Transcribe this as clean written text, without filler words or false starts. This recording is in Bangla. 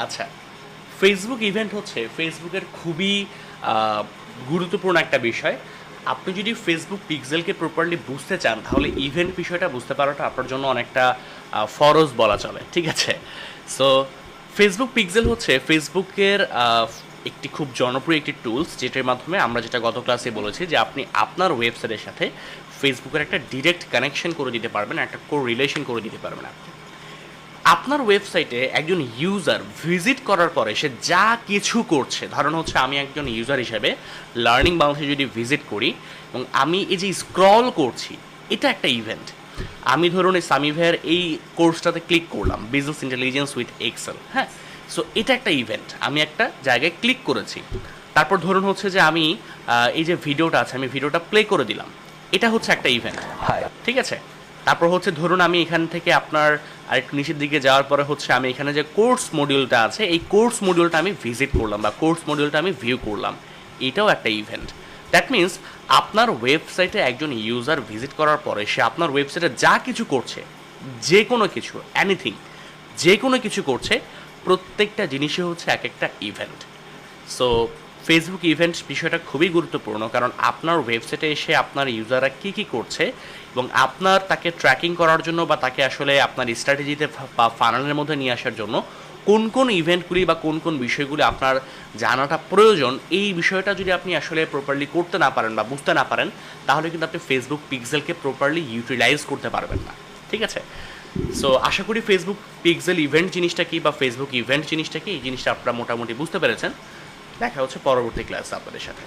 আচ্ছা, ফেসবুক ইভেন্ট হচ্ছে ফেসবুকের খুবই গুরুত্বপূর্ণ একটা বিষয়। আপনি যদি ফেসবুক পিক্সেলকে প্রপারলি বুঝতে চান তাহলে ইভেন্ট বিষয়টা বুঝতে পারাটা আপনার জন্য অনেকটা ফরজ বলা চলে, ঠিক আছে? সো ফেসবুক পিক্সেল হচ্ছে ফেসবুকের একটি খুব জনপ্রিয় একটি টুলস, যেটার মাধ্যমে আমরা যেটা গত ক্লাসে বলেছি যে আপনি আপনার ওয়েবসাইটের সাথে ফেসবুকের একটা ডিরেক্ট কানেকশন করে দিতে পারবেন, একটা কো রিলেশন করে দিতে পারবেন আপনি। আপনার ওয়েবসাইটে একজন ইউজার ভিজিট করার পরে সে যা কিছু করছে, ধরুন হচ্ছে আমি একজন ইউজার হিসেবে লার্নিং বাংলাদেশে যদি ভিজিট করি এবং আমি এই যে স্ক্রল করছি, এটা একটা ইভেন্ট। আমি ধরুন এই সামি ভাইয়ের এই কোর্সটাতে ক্লিক করলাম, বিজনেস ইন্টেলিজেন্স উইথ এক্সেল, হ্যাঁ। সো এটা একটা ইভেন্ট, আমি একটা জায়গায় ক্লিক করেছি। তারপর ধরুন হচ্ছে যে আমি এই যে ভিডিওটা আছে আমি ভিডিওটা প্লে করে দিলাম, এটা হচ্ছে একটা ইভেন্ট, ঠিক আছে। তারপর হচ্ছে ধরুন আমি এখান থেকে আপনার আরেকটু নিচের দিকে যাওয়ার পরে হচ্ছে আমি এখানে যে কোর্স মডিউলটা আছে এই কোর্স মডিউলটা আমি ভিজিট করলাম বা কোর্স মডিউলটা আমি ভিউ করলাম, এটাও একটা ইভেন্ট। দ্যাট মিন্স আপনার ওয়েবসাইটে একজন ইউজার ভিজিট করার পরে সে আপনার ওয়েবসাইটে যা কিছু করছে, যে কোনো কিছু, এনিথিং, যে কোনো কিছু করছে, প্রত্যেকটা জিনিসই হচ্ছে এক একটা ইভেন্ট। সো ফেসবুক ইভেন্ট বিষয়টা খুবই গুরুত্বপূর্ণ, কারণ আপনার ওয়েবসাইটে এসে আপনার ইউজাররা কী কী করছে এবং আপনার তাকে ট্র্যাকিং করার জন্য বা তাকে আসলে আপনার স্ট্র্যাটেজিতে বা ফানেলের মধ্যে নিয়ে আসার জন্য কোন কোন ইভেন্টগুলি বা কোন কোন বিষয়গুলি আপনার জানাটা প্রয়োজন, এই বিষয়টা যদি আপনি আসলে প্রপারলি করতে না পারেন বা বুঝতে না পারেন, তাহলে কিন্তু আপনি ফেসবুক পিক্সেলকে প্রপারলি ইউটিলাইজ করতে পারবেন না, ঠিক আছে? সো আশা করি ফেসবুক পিক্সেল ইভেন্ট জিনিসটা কি বা ফেসবুক ইভেন্ট জিনিসটা কি, এই জিনিসটা আপনারা মোটামুটি বুঝতে পেরেছেন। দেখা হচ্ছে পরবর্তী ক্লাসে আপনাদের সাথে।